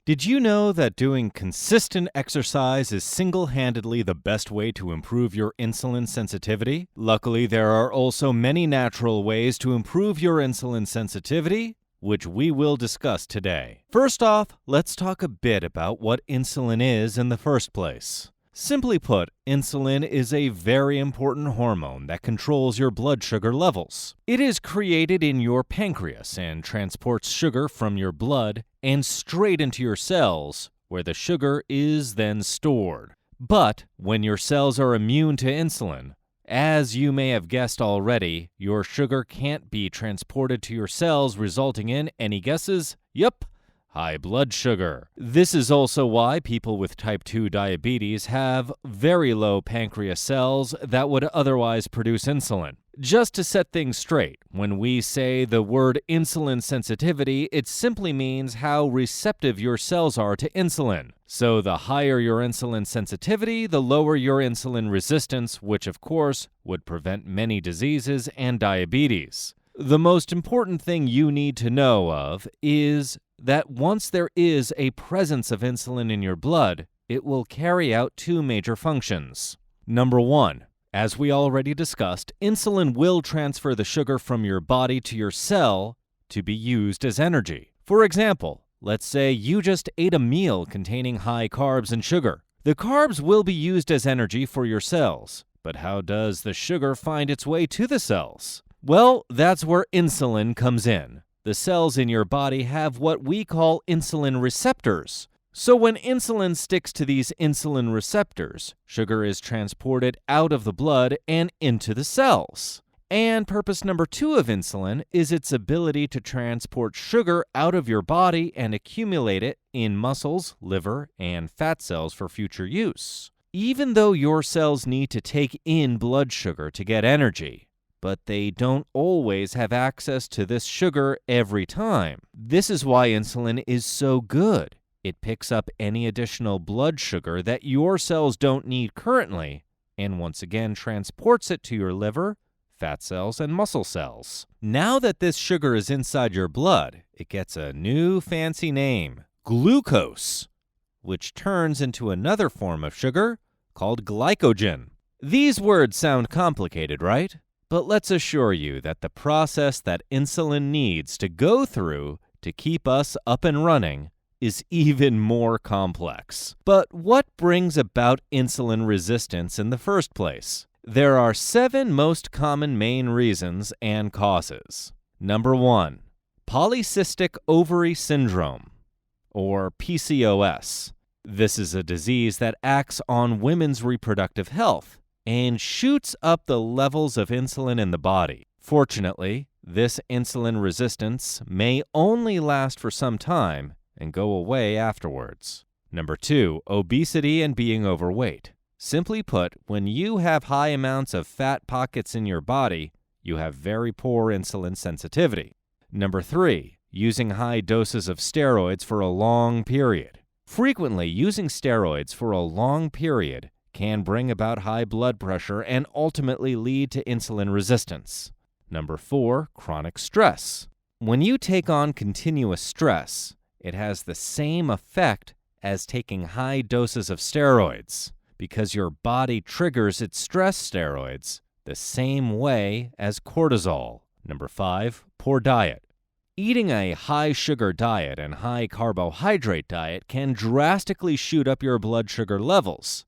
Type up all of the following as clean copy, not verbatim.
Did you know that doing consistent exercise is single-handedly the best way to improve your insulin sensitivity? Luckily, there are also many natural ways to improve your insulin sensitivity, which we will discuss today. First off, let's talk a bit about what insulin is in the first place. Simply put, insulin is a very important hormone that controls your blood sugar levels. It is created in your pancreas and transports sugar from your blood and straight into your cells, where the sugar is then stored. But when your cells are immune to insulin, as you may have guessed already, your sugar can't be transported to your cells, resulting in, any guesses? Yup, high blood sugar. This is also why people with type 2 diabetes have very low pancreas cells that would otherwise produce insulin. Just to set things straight, when we say the word insulin sensitivity, it simply means how receptive your cells are to insulin. So the higher your insulin sensitivity, the lower your insulin resistance, which of course would prevent many diseases and diabetes. The most important thing you need to know of is that once there is a presence of insulin in your blood, it will carry out two major functions. Number one, as we already discussed, insulin will transfer the sugar from your body to your cell to be used as energy. For example, let's say you just ate a meal containing high carbs and sugar. The carbs will be used as energy for your cells, but how does the sugar find its way to the cells? Well, that's where insulin comes in. The cells in your body have what we call insulin receptors. So when insulin sticks to these insulin receptors, sugar is transported out of the blood and into the cells. And purpose number two of insulin is its ability to transport sugar out of your body and accumulate it in muscles, liver, and fat cells for future use. Even though your cells need to take in blood sugar to get energy, but they don't always have access to this sugar every time. This is why insulin is so good. It picks up any additional blood sugar that your cells don't need currently, and once again transports it to your liver, fat cells, and muscle cells. Now that this sugar is inside your blood, it gets a new fancy name, glucose, which turns into another form of sugar called glycogen. These words sound complicated, right? But let's assure you that the process that insulin needs to go through to keep us up and running is even more complex. But what brings about insulin resistance in the first place? There are 7 most common main reasons and causes. Number 1, polycystic ovary syndrome, or PCOS. This is a disease that acts on women's reproductive health and shoots up the levels of insulin in the body. Fortunately, this insulin resistance may only last for some time and go away afterwards. Number 2, obesity and being overweight. Simply put, when you have high amounts of fat pockets in your body, you have very poor insulin sensitivity. Number 3, using high doses of steroids for a long period. Frequently, using steroids for a long period can bring about high blood pressure and ultimately lead to insulin resistance. Number 4, chronic stress. When you take on continuous stress, it has the same effect as taking high doses of steroids because your body triggers its stress steroids the same way as cortisol. Number 5, poor diet. Eating a high-sugar diet and high-carbohydrate diet can drastically shoot up your blood sugar levels,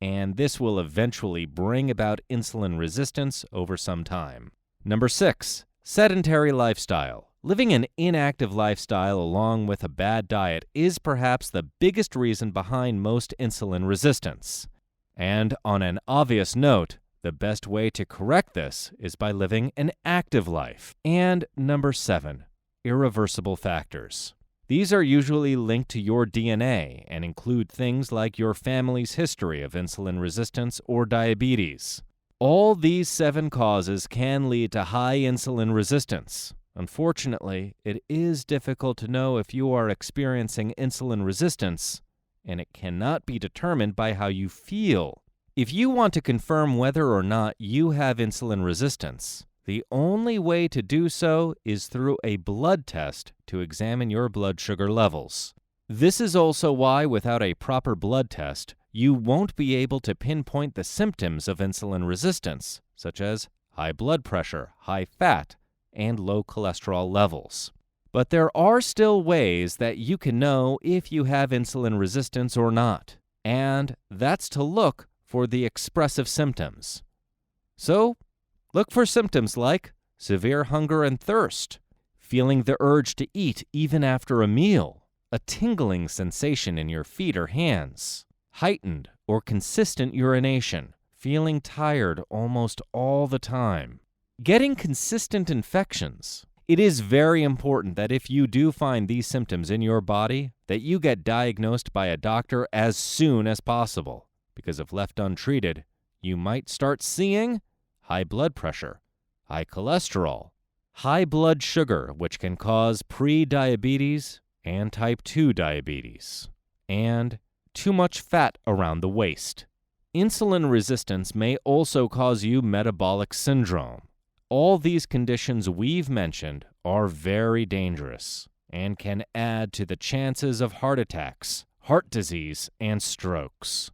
and this will eventually bring about insulin resistance over some time. Number 6, sedentary lifestyle. Living an inactive lifestyle along with a bad diet is perhaps the biggest reason behind most insulin resistance. And on an obvious note, the best way to correct this is by living an active life. And number 7, irreversible factors. These are usually linked to your DNA and include things like your family's history of insulin resistance or diabetes. All these 7 causes can lead to high insulin resistance. Unfortunately, it is difficult to know if you are experiencing insulin resistance, and it cannot be determined by how you feel. If you want to confirm whether or not you have insulin resistance, the only way to do so is through a blood test to examine your blood sugar levels. This is also why, without a proper blood test, you won't be able to pinpoint the symptoms of insulin resistance, such as high blood pressure, high fat, and low cholesterol levels. But there are still ways that you can know if you have insulin resistance or not, and that's to look for the expressive symptoms. So, look for symptoms like severe hunger and thirst, feeling the urge to eat even after a meal, a tingling sensation in your feet or hands, heightened or consistent urination, feeling tired almost all the time, getting consistent infections. It is very important that if you do find these symptoms in your body, that you get diagnosed by a doctor as soon as possible, because if left untreated, you might start seeing high blood pressure, high cholesterol, high blood sugar, which can cause pre-diabetes and type 2 diabetes, and too much fat around the waist. Insulin resistance may also cause you metabolic syndrome. All these conditions we've mentioned are very dangerous and can add to the chances of heart attacks, heart disease, and strokes.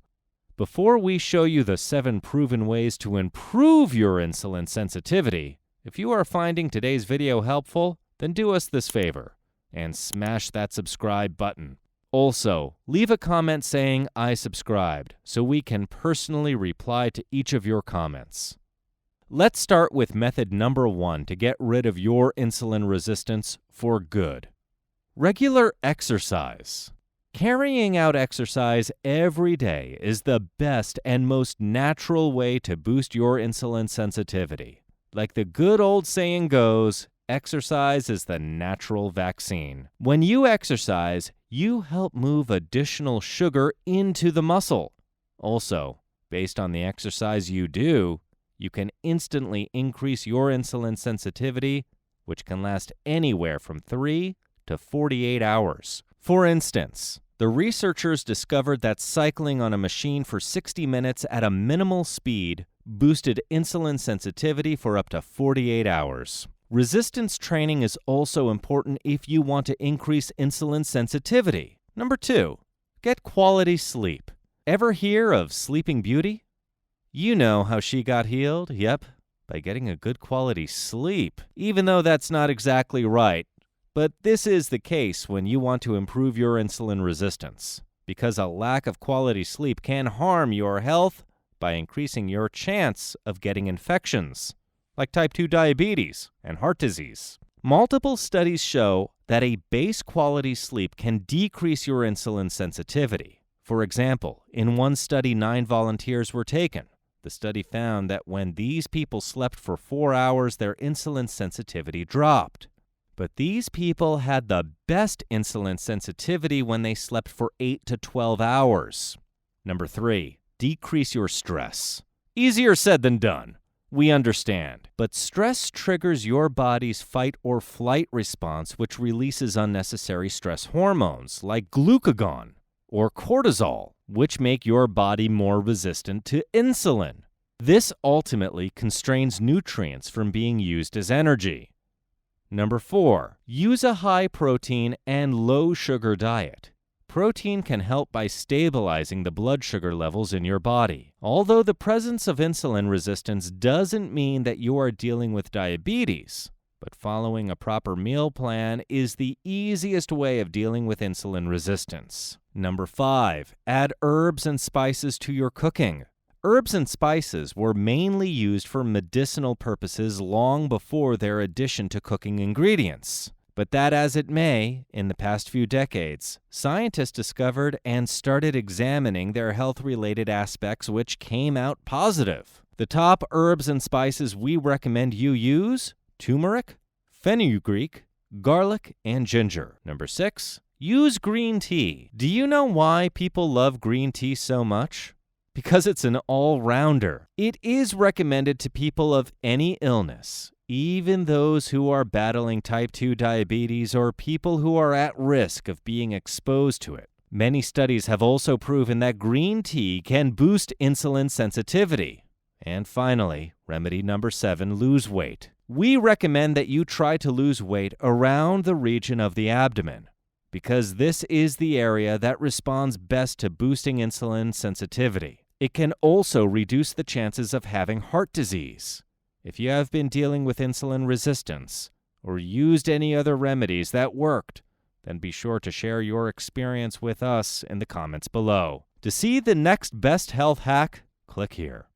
Before we show you the 7 proven ways to improve your insulin sensitivity, if you are finding today's video helpful, then do us this favor and smash that subscribe button. Also, leave a comment saying I subscribed so we can personally reply to each of your comments. Let's start with method number 1 to get rid of your insulin resistance for good. Regular exercise. Carrying out exercise every day is the best and most natural way to boost your insulin sensitivity. Like the good old saying goes, exercise is the natural vaccine. When you exercise, you help move additional sugar into the muscle. Also, based on the exercise you do, you can instantly increase your insulin sensitivity, which can last anywhere from 3 to 48 hours. For instance, the researchers discovered that cycling on a machine for 60 minutes at a minimal speed boosted insulin sensitivity for up to 48 hours. Resistance training is also important if you want to increase insulin sensitivity. Number 2, get quality sleep. Ever hear of Sleeping Beauty? You know how she got healed, yep, by getting a good quality sleep, even though that's not exactly right. But this is the case when you want to improve your insulin resistance, because a lack of quality sleep can harm your health by increasing your chance of getting infections, like type 2 diabetes and heart disease. Multiple studies show that a base quality sleep can decrease your insulin sensitivity. For example, in one study 9 volunteers were taken. The study found that when these people slept for 4 hours, their insulin sensitivity dropped. But these people had the best insulin sensitivity when they slept for 8 to 12 hours. Number 3, decrease your stress. Easier said than done. We understand. But stress triggers your body's fight or flight response, which releases unnecessary stress hormones like glucagon or cortisol, which make your body more resistant to insulin. This ultimately constrains nutrients from being used as energy. Number 4, use a high-protein and low-sugar diet. Protein can help by stabilizing the blood sugar levels in your body. Although the presence of insulin resistance doesn't mean that you are dealing with diabetes, but following a proper meal plan is the easiest way of dealing with insulin resistance. Number 5, add herbs and spices to your cooking. Herbs and spices were mainly used for medicinal purposes long before their addition to cooking ingredients. But that as it may, in the past few decades, scientists discovered and started examining their health-related aspects which came out positive. The top herbs and spices we recommend you use: turmeric, fenugreek, garlic, and ginger. Number 6, use green tea. Do you know why people love green tea so much? Because it's an all-rounder. It is recommended to people of any illness, even those who are battling type 2 diabetes or people who are at risk of being exposed to it. Many studies have also proven that green tea can boost insulin sensitivity. And finally, remedy number 7, lose weight. We recommend that you try to lose weight around the region of the abdomen. because this is the area that responds best to boosting insulin sensitivity. It can also reduce the chances of having heart disease. If you have been dealing with insulin resistance or used any other remedies that worked, then be sure to share your experience with us in the comments below. To see the next best health hack, click here.